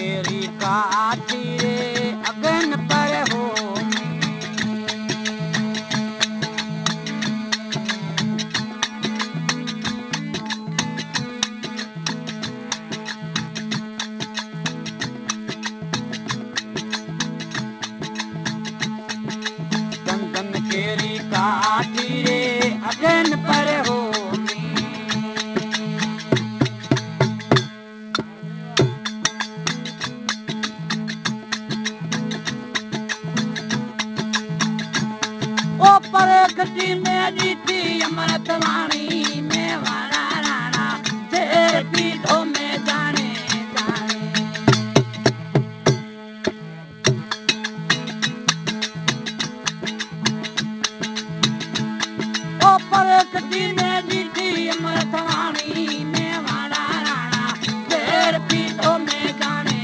केरी काठी रे अगन पर हो चंदन केरी काठी रे अगन पर हो परगति में जीती अमृत वाणी में वाला राणा तेरे पीठों में जाने जाने ओ परगति में जीती अमृत वाणी में वाला राणा तेरे पीठों में जाने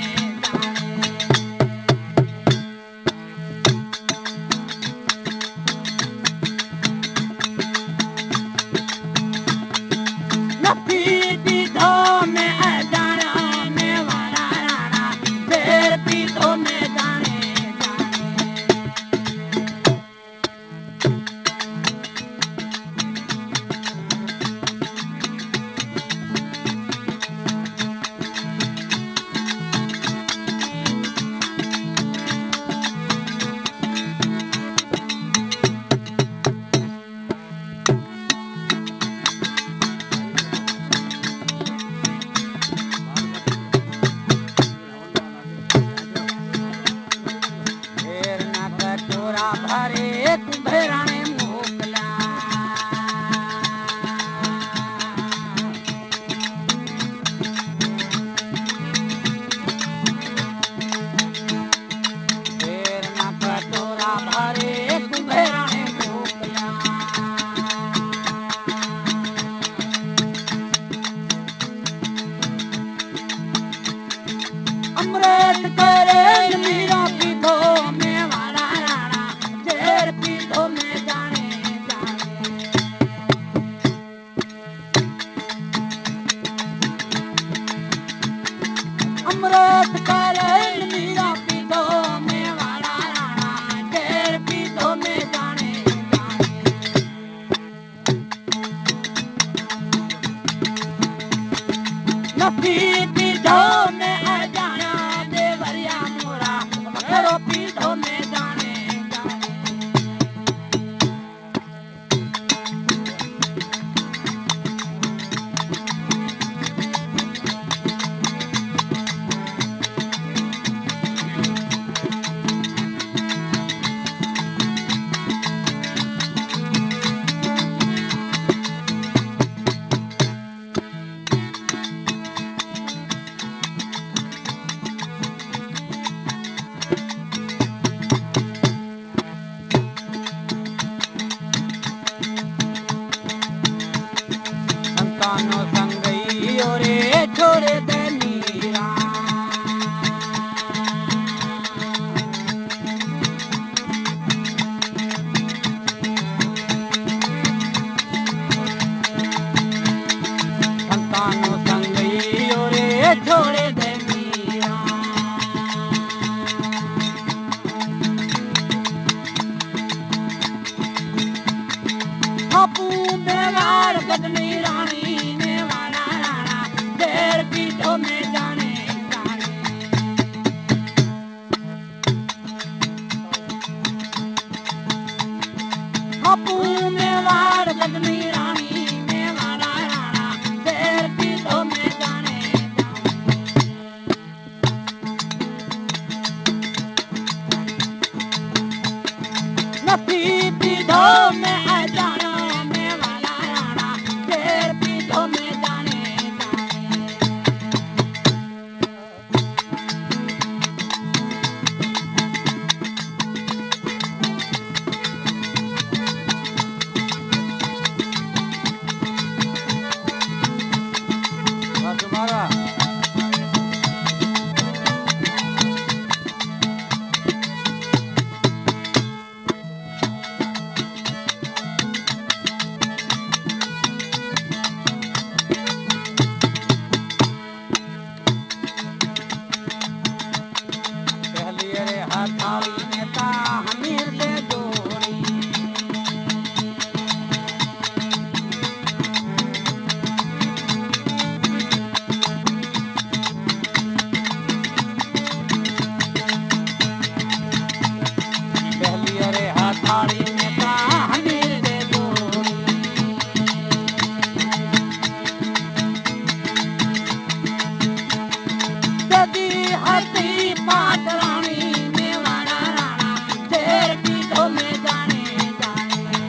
भरे कुंभेरा ने मोकला फेर ना कटोरा भरे कुंभेरा ने मोकला अमृत करे मीरा पीठो में वाला पीठों में जाने जाने अमृत करे मीरा पीठों में वाला राणा तेरे पीठों में जाने जाने नफी पीठों में आ जाना देवरिया मोरा मकरो पीठों में जाने संतानो संगई ओरे छोड़े दे मीरा संतानो संगई ओरे छोड़े दे मीरा अपू बेवार बदनी रानी ने वाला राणा तेरे पीठों में जाने जाने अपू बेवार बदनी रानी ने वाला राणा तेरे पीठों में जाने जाने नफी पीठों में आ जाना तुम्हारा हथाली में ता हमीर दे जोड़ी पहली अरे हथाली में ता हमीर दे जोड़ी सदी हसी पाट रानी मेवाड़ा राणा शेर पीठों में जाने जाने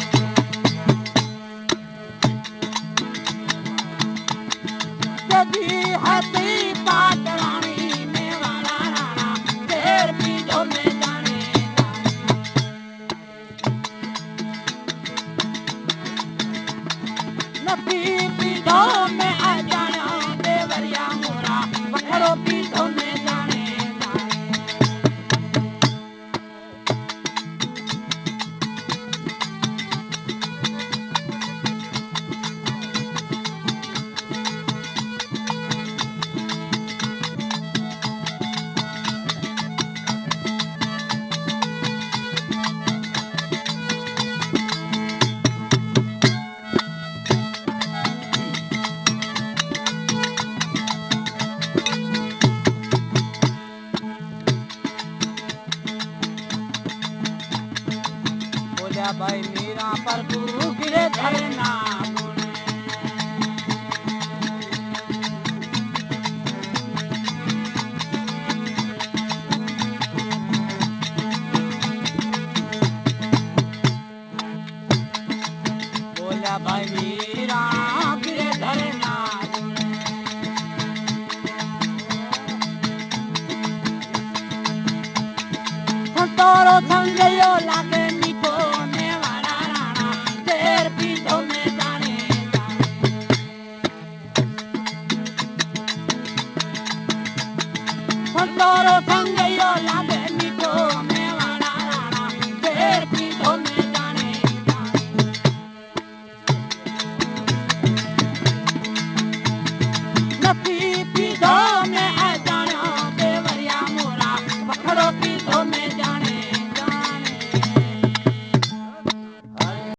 सदी हसी पाट रानी मेवाड़ा राणा शेर पीठों में जाने जाने नफी पीठों में आ जाना देवरिया मोरा बखड़ो पीठों में जाने जाने बोलिया भाई मीरा पर तू गिरे धरना गुने बोलिया भाई मीरा गिरे धरना गुने तोरो समझियो लाख